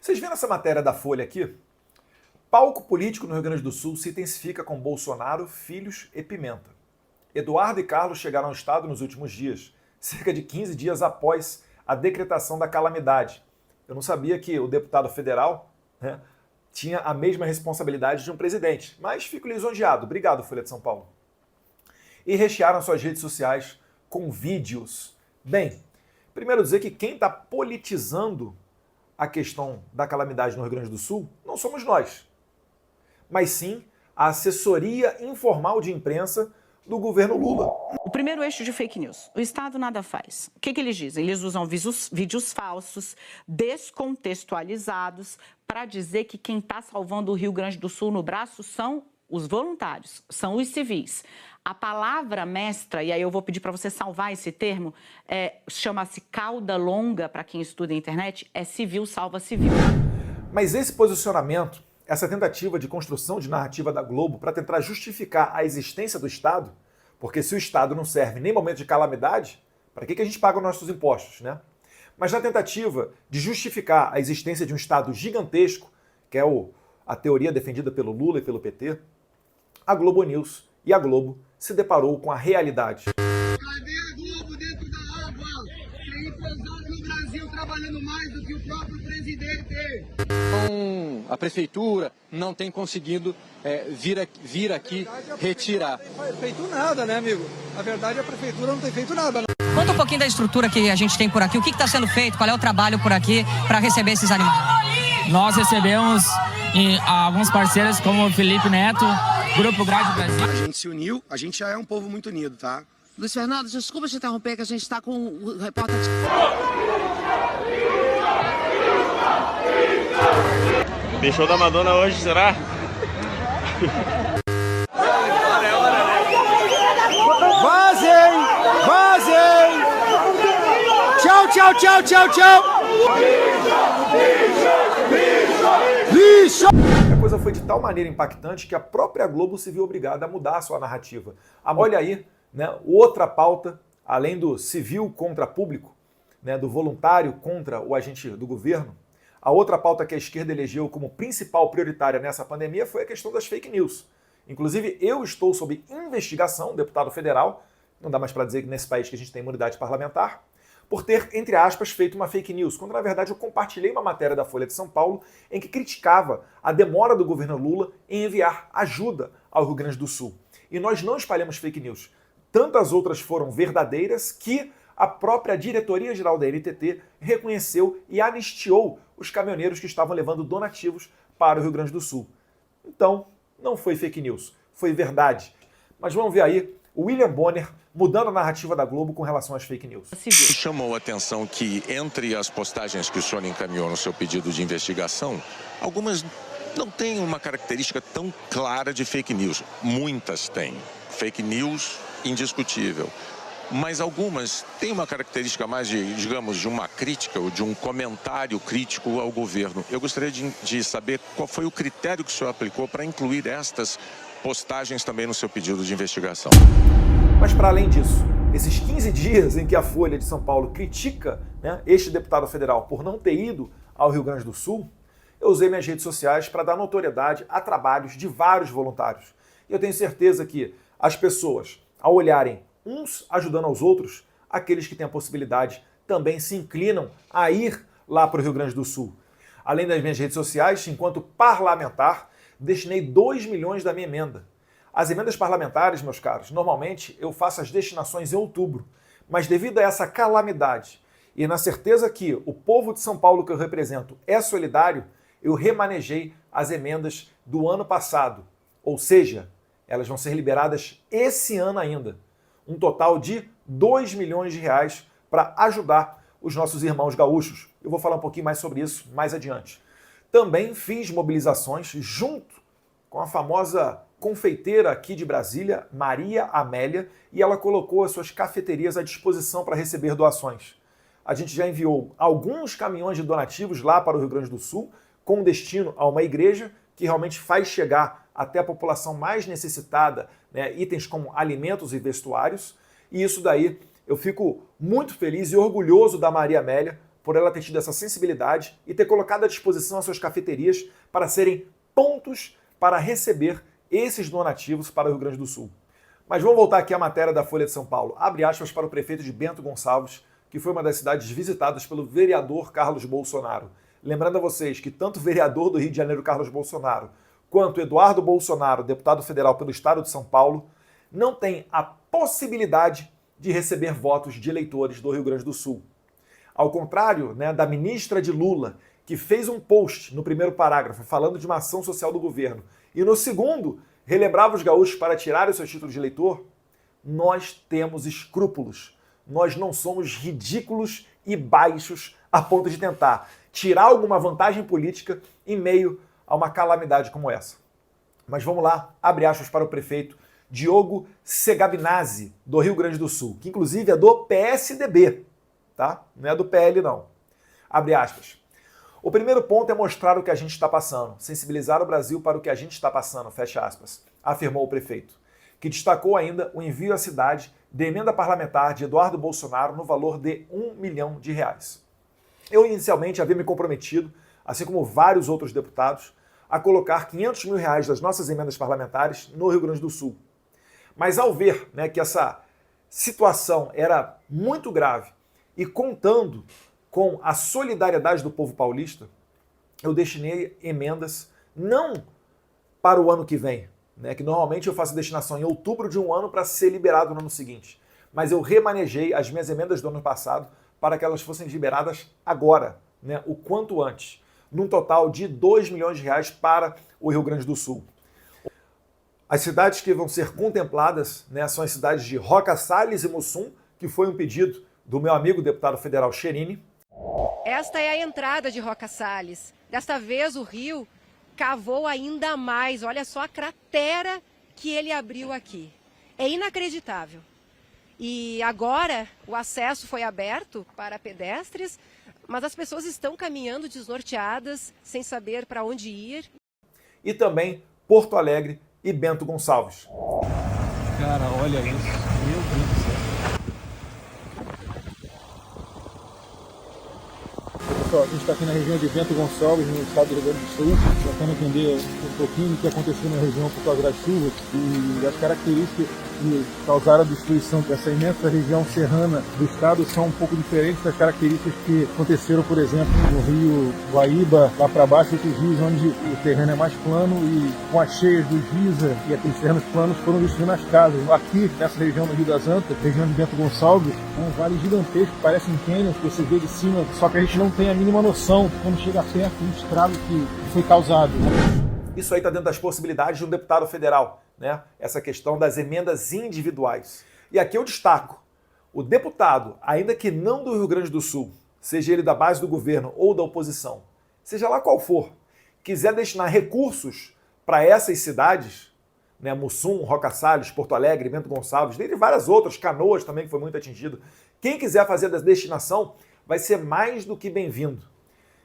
Vocês viram essa matéria da Folha aqui? Palco político no Rio Grande do Sul se intensifica com Bolsonaro, filhos e Pimenta. Eduardo e Carlos chegaram ao estado nos últimos dias, cerca de 15 dias após a decretação da calamidade. Eu não sabia que o deputado federal, tinha a mesma responsabilidade de um presidente, mas fico lisonjeado. Obrigado, Folha de São Paulo. E rechearam suas redes sociais com vídeos. Bem, primeiro dizer que quem está politizando a questão da calamidade no Rio Grande do Sul não somos nós, mas sim a assessoria informal de imprensa do governo Lula. O primeiro eixo de fake news. O Estado nada faz. O que eles dizem? Eles usam vídeos falsos, descontextualizados, para dizer que quem está salvando o Rio Grande do Sul no braço são os voluntários, são os civis. A palavra mestra, e aí eu vou pedir para você salvar esse termo, chama-se cauda longa, para quem estuda a internet, é civil salva civil. Mas esse posicionamento, essa tentativa de construção de narrativa da Globo para tentar justificar a existência do Estado, porque se o Estado não serve nem momento de calamidade, para que a gente paga os nossos impostos, né? Mas na tentativa de justificar a existência de um Estado gigantesco, que é a teoria defendida pelo Lula e pelo PT, a Globo News e a Globo se deparou com a realidade. Cadê a Globo dentro da água? Tem empresário no Brasil trabalhando mais do que o próprio presidente. A prefeitura não tem conseguido vir aqui retirar. Não tem feito nada, né, amigo? Na verdade, a prefeitura não tem feito nada. Conta um pouquinho da estrutura que a gente tem por aqui. O que está sendo feito? Qual é o trabalho por aqui para receber esses animais? Nós recebemos alguns parceiros como o Felipe Neto, Grupo Grade Brasil. A gente se uniu, a gente já é um povo muito unido, tá? Luiz Fernando, desculpa te interromper, que a gente está com o repórter... Tem show da Madonna hoje, será? Vazem! Vazem! Tchau, tchau, tchau, tchau, tchau! Lixo! A coisa foi de tal maneira impactante que a própria Globo se viu obrigada a mudar a sua narrativa. Olha aí, outra pauta, além do civil contra público, do voluntário contra o agente do governo, a outra pauta que a esquerda elegeu como principal prioritária nessa pandemia foi a questão das fake news. Inclusive, eu estou sob investigação, deputado federal, não dá mais para dizer que nesse país que a gente tem imunidade parlamentar, por ter, entre aspas, feito uma fake news, quando na verdade eu compartilhei uma matéria da Folha de São Paulo em que criticava a demora do governo Lula em enviar ajuda ao Rio Grande do Sul. E nós não espalhamos fake news. Tantas outras foram verdadeiras que a própria diretoria-geral da NTT reconheceu e anistiou os caminhoneiros que estavam levando donativos para o Rio Grande do Sul. Então, não foi fake news, foi verdade. Mas vamos ver aí o William Bonner mudando a narrativa da Globo com relação às fake news. Chamou a atenção que entre as postagens que o senhor encaminhou no seu pedido de investigação, algumas não têm uma característica tão clara de fake news. Muitas têm. Fake news indiscutível. Mas algumas têm uma característica mais de, digamos, de uma crítica ou de um comentário crítico ao governo. Eu gostaria de saber qual foi o critério que o senhor aplicou para incluir estas postagens também no seu pedido de investigação. Mas para além disso, esses 15 dias em que a Folha de São Paulo critica este deputado federal por não ter ido ao Rio Grande do Sul, eu usei minhas redes sociais para dar notoriedade a trabalhos de vários voluntários. E eu tenho certeza que as pessoas, ao olharem uns ajudando aos outros, aqueles que têm a possibilidade também se inclinam a ir lá para o Rio Grande do Sul. Além das minhas redes sociais, enquanto parlamentar, destinei 2 milhões da minha emenda. As emendas parlamentares, meus caros, normalmente eu faço as destinações em outubro, mas devido a essa calamidade e na certeza que o povo de São Paulo que eu represento é solidário, eu remanejei as emendas do ano passado, ou seja, elas vão ser liberadas esse ano ainda. Um total de 2 milhões de reais para ajudar os nossos irmãos gaúchos. Eu vou falar um pouquinho mais sobre isso mais adiante. Também fiz mobilizações junto com a famosa confeiteira aqui de Brasília, Maria Amélia, e ela colocou as suas cafeterias à disposição para receber doações. A gente já enviou alguns caminhões de donativos lá para o Rio Grande do Sul, com destino a uma igreja que realmente faz chegar até a população mais necessitada, itens como alimentos e vestuários. E isso daí eu fico muito feliz e orgulhoso da Maria Amélia por ela ter tido essa sensibilidade e ter colocado à disposição as suas cafeterias para serem pontos para receber esses donativos para o Rio Grande do Sul. Mas vamos voltar aqui à matéria da Folha de São Paulo. Abre aspas para o prefeito de Bento Gonçalves, que foi uma das cidades visitadas pelo vereador Carlos Bolsonaro. Lembrando a vocês que tanto o vereador do Rio de Janeiro, Carlos Bolsonaro, quanto Eduardo Bolsonaro, deputado federal pelo estado de São Paulo, não têm a possibilidade de receber votos de eleitores do Rio Grande do Sul. Ao contrário, da ministra de Lula, que fez um post no primeiro parágrafo falando de uma ação social do governo, e no segundo relembrava os gaúchos para tirar o seu título de eleitor, nós temos escrúpulos. Nós não somos ridículos e baixos a ponto de tentar tirar alguma vantagem política em meio a uma calamidade como essa. Mas vamos lá, abre aspas para o prefeito Diogo Segabinazzi, do Rio Grande do Sul, que inclusive é do PSDB, tá? Não é do PL não. Abre aspas. O primeiro ponto é mostrar o que a gente está passando, sensibilizar o Brasil para o que a gente está passando, fecha aspas, afirmou o prefeito, que destacou ainda o envio à cidade de emenda parlamentar de Eduardo Bolsonaro no valor de R$1 milhão. Eu inicialmente havia me comprometido, assim como vários outros deputados, a colocar R$500 mil das nossas emendas parlamentares no Rio Grande do Sul. Mas ao ver que essa situação era muito grave e contando com a solidariedade do povo paulista, eu destinei emendas não para o ano que vem, que normalmente eu faço destinação em outubro de um ano para ser liberado no ano seguinte, mas eu remanejei as minhas emendas do ano passado para que elas fossem liberadas agora, o quanto antes, num total de R$2 milhões para o Rio Grande do Sul. As cidades que vão ser contempladas são as cidades de Roca Salles e Mussum, que foi um pedido do meu amigo deputado federal Cherini. Esta é a entrada de Roca Salles. Desta vez o rio cavou ainda mais. Olha só a cratera que ele abriu aqui. É inacreditável. E agora o acesso foi aberto para pedestres, mas as pessoas estão caminhando desnorteadas, sem saber para onde ir. E também Porto Alegre e Bento Gonçalves. Cara, olha isso. Meu Deus do céu. Pessoal, a gente está aqui na região de Bento Gonçalves, no estado do Rio Grande do Sul, tentando entender um pouquinho do que aconteceu na região por causa das chuvas e as características que causaram a destruição dessa imensa região serrana do estado são um pouco diferentes das características que aconteceram, por exemplo, no rio Guaíba, lá para baixo, outros rios onde o terreno é mais plano e com as cheias do Giza e aqueles terrenos planos foram destruindo as casas. Aqui, nessa região do Rio das Antas, região de Bento Gonçalves, é um vale gigantesco, parece um cânion que você vê de cima, só que a gente não tem a mínima noção quando chega perto do estrago que foi causado. Isso aí está dentro das possibilidades de um deputado federal, essa questão das emendas individuais. E aqui eu destaco, o deputado, ainda que não do Rio Grande do Sul, seja ele da base do governo ou da oposição, seja lá qual for, quiser destinar recursos para essas cidades, Mussum, Roca Salles, Porto Alegre, Bento Gonçalves, dentre várias outras, Canoas também que foi muito atingido, quem quiser fazer da destinação vai ser mais do que bem-vindo.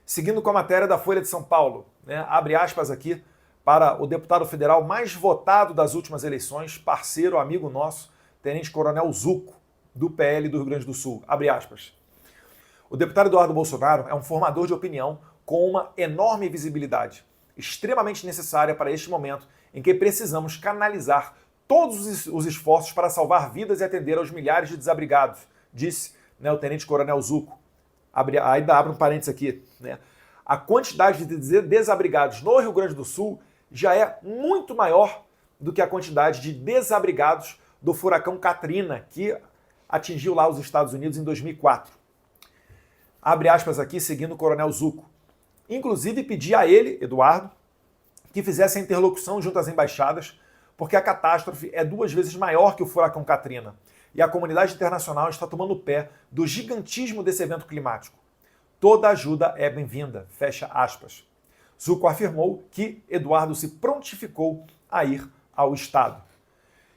Seguindo com a matéria da Folha de São Paulo, abre aspas aqui, para o deputado federal mais votado das últimas eleições, parceiro, amigo nosso, Tenente Coronel Zuco, do PL do Rio Grande do Sul. Abre aspas. O deputado Eduardo Bolsonaro é um formador de opinião com uma enorme visibilidade, extremamente necessária para este momento em que precisamos canalizar todos os esforços para salvar vidas e atender aos milhares de desabrigados, disse o Tenente Coronel Zuco. Ainda abre um parênteses aqui. A quantidade de desabrigados no Rio Grande do Sul já é muito maior do que a quantidade de desabrigados do furacão Katrina, que atingiu lá os Estados Unidos em 2004. Abre aspas aqui, seguindo o Coronel Zuco. Inclusive pedi a ele, Eduardo, que fizesse a interlocução junto às embaixadas, porque a catástrofe é 2 vezes maior que o furacão Katrina, e a comunidade internacional está tomando pé do gigantismo desse evento climático. Toda ajuda é bem-vinda, fecha aspas. Zuco afirmou que Eduardo se prontificou a ir ao Estado.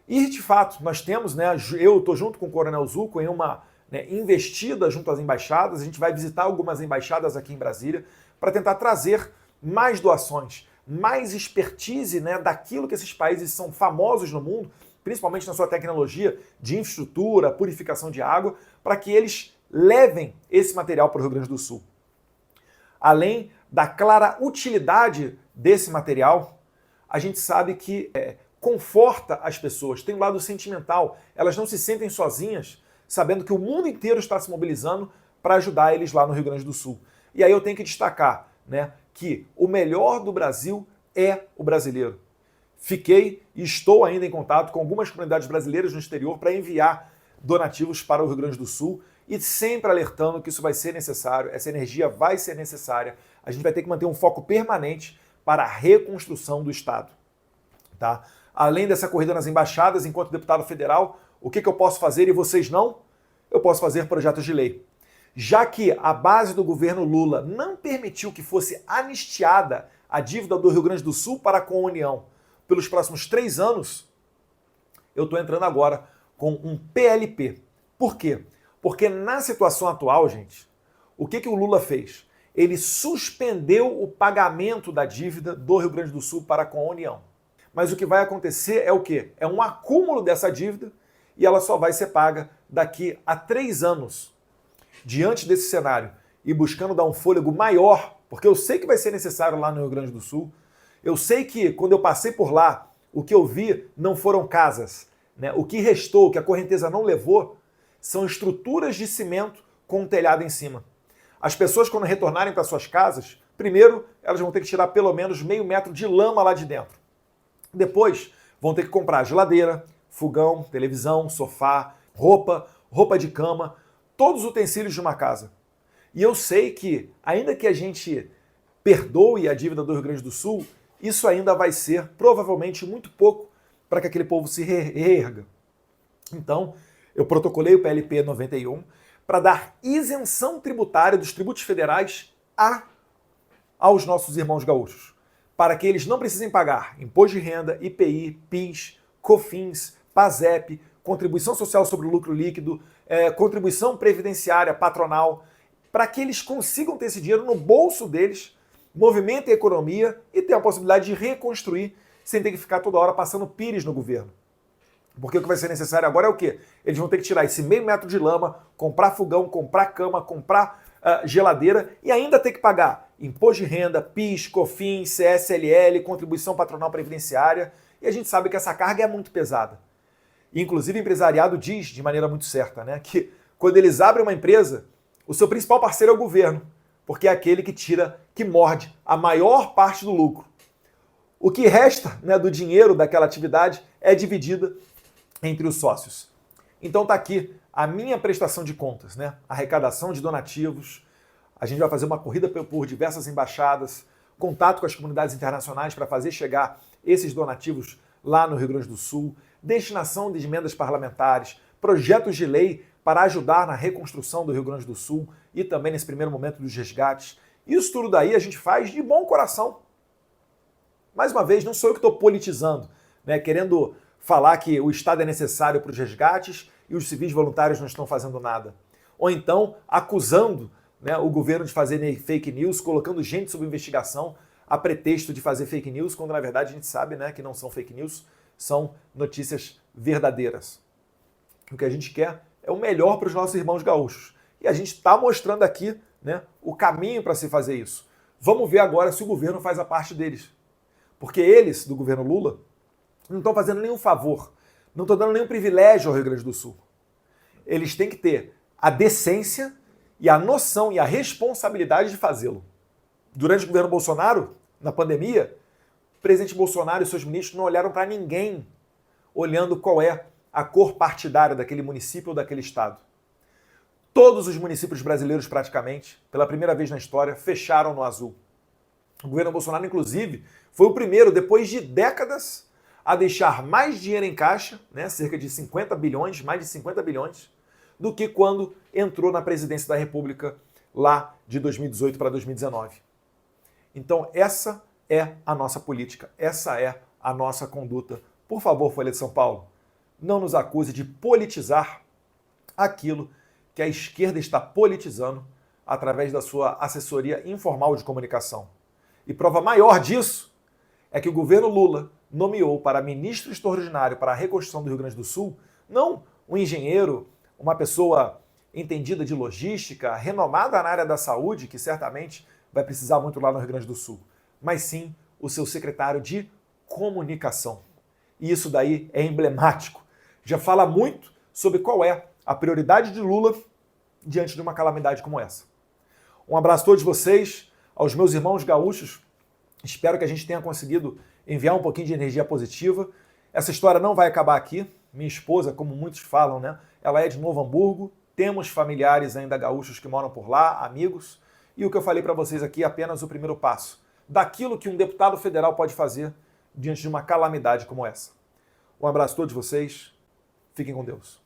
E, de fato, nós temos, eu estou junto com o Coronel Zuco em uma investida junto às embaixadas, a gente vai visitar algumas embaixadas aqui em Brasília para tentar trazer mais doações, mais expertise daquilo que esses países são famosos no mundo, principalmente na sua tecnologia de infraestrutura, purificação de água, para que eles levem esse material para o Rio Grande do Sul. Além da clara utilidade desse material, a gente sabe que conforta as pessoas, tem um lado sentimental, elas não se sentem sozinhas, sabendo que o mundo inteiro está se mobilizando para ajudar eles lá no Rio Grande do Sul. E aí eu tenho que destacar, né, que o melhor do Brasil é o brasileiro. Fiquei e estou ainda em contato com algumas comunidades brasileiras no exterior para enviar donativos para o Rio Grande do Sul e sempre alertando que isso vai ser necessário, essa energia vai ser necessária. A gente vai ter que manter um foco permanente para a reconstrução do Estado. Tá? Além dessa corrida nas embaixadas, enquanto deputado federal, o que eu posso fazer e vocês não? Eu posso fazer projetos de lei. Já que a base do governo Lula não permitiu que fosse anistiada a dívida do Rio Grande do Sul para com a União pelos próximos 3 anos, eu estou entrando agora com um PLP. Por quê? Porque na situação atual, gente, o que o Lula fez? Ele suspendeu o pagamento da dívida do Rio Grande do Sul para com a União. Mas o que vai acontecer é o quê? É um acúmulo dessa dívida e ela só vai ser paga daqui a 3 anos. Diante desse cenário e buscando dar um fôlego maior, porque eu sei que vai ser necessário lá no Rio Grande do Sul, eu sei que quando eu passei por lá, o que eu vi não foram casas, né? O que restou, o que a correnteza não levou, são estruturas de cimento com um telhado em cima. As pessoas, quando retornarem para suas casas, primeiro elas vão ter que tirar pelo menos meio metro de lama lá de dentro. Depois vão ter que comprar geladeira, fogão, televisão, sofá, roupa de cama, todos os utensílios de uma casa. E eu sei que, ainda que a gente perdoe a dívida do Rio Grande do Sul, isso ainda vai ser provavelmente muito pouco para que aquele povo se reerga. Então, eu protocolei o PLP 91 para dar isenção tributária dos tributos federais aos nossos irmãos gaúchos, para que eles não precisem pagar imposto de renda, IPI, PIS, COFINS, PASEP, contribuição social sobre o lucro líquido, contribuição previdenciária patronal, para que eles consigam ter esse dinheiro no bolso deles, movimentem a economia e tenham a possibilidade de reconstruir sem ter que ficar toda hora passando pires no governo. Porque o que vai ser necessário agora é o quê? Eles vão ter que tirar esse meio metro de lama, comprar fogão, comprar cama, comprar geladeira e ainda ter que pagar imposto de renda, PIS, COFINS, CSLL, contribuição patronal previdenciária. E a gente sabe que essa carga é muito pesada. E, inclusive, o empresariado diz de maneira muito certa, né, que quando eles abrem uma empresa, o seu principal parceiro é o governo, porque é aquele que morde a maior parte do lucro. O que resta, né, do dinheiro daquela atividade é dividida entre os sócios. Então tá aqui a minha prestação de contas, né? Arrecadação de donativos, a gente vai fazer uma corrida por diversas embaixadas, contato com as comunidades internacionais para fazer chegar esses donativos lá no Rio Grande do Sul, destinação de emendas parlamentares, projetos de lei para ajudar na reconstrução do Rio Grande do Sul e também nesse primeiro momento dos resgates. Isso tudo daí a gente faz de bom coração. Mais uma vez, não sou eu que estou politizando, né, querendo falar que o Estado é necessário para os resgates e os civis voluntários não estão fazendo nada. Ou então acusando, né, o governo de fazer fake news, colocando gente sob investigação a pretexto de fazer fake news, quando na verdade a gente sabe, né, que não são fake news, são notícias verdadeiras. O que a gente quer é o melhor para os nossos irmãos gaúchos. E a gente está mostrando aqui, né, o caminho para se fazer isso. Vamos ver agora se o governo faz a parte deles. Porque eles, do governo Lula, não estão fazendo nenhum favor, não estão dando nenhum privilégio ao Rio Grande do Sul. Eles têm que ter a decência e a noção e a responsabilidade de fazê-lo. Durante o governo Bolsonaro, na pandemia, o presidente Bolsonaro e seus ministros não olharam para ninguém, olhando qual é a cor partidária daquele município ou daquele estado. Todos os municípios brasileiros, praticamente, pela primeira vez na história, fecharam no azul. O governo Bolsonaro, inclusive, foi o primeiro, depois de décadas, a deixar mais dinheiro em caixa, né, cerca de 50 bilhões, mais de 50 bilhões, do que quando entrou na presidência da República lá de 2018 para 2019. Então essa é a nossa política, essa é a nossa conduta. Por favor, Folha de São Paulo, não nos acuse de politizar aquilo que a esquerda está politizando através da sua assessoria informal de comunicação. E prova maior disso é que o governo Lula nomeou para ministro extraordinário para a reconstrução do Rio Grande do Sul, não um engenheiro, uma pessoa entendida de logística, renomada na área da saúde, que certamente vai precisar muito lá no Rio Grande do Sul, mas sim o seu secretário de comunicação. E isso daí é emblemático. Já fala muito sobre qual é a prioridade de Lula diante de uma calamidade como essa. Um abraço a todos vocês, aos meus irmãos gaúchos. Espero que a gente tenha conseguido enviar um pouquinho de energia positiva. Essa história não vai acabar aqui. Minha esposa, como muitos falam, né? Ela é de Novo Hamburgo. Temos familiares ainda gaúchos que moram por lá, amigos. E o que eu falei para vocês aqui é apenas o primeiro passo daquilo que um deputado federal pode fazer diante de uma calamidade como essa. Um abraço a todos vocês. Fiquem com Deus.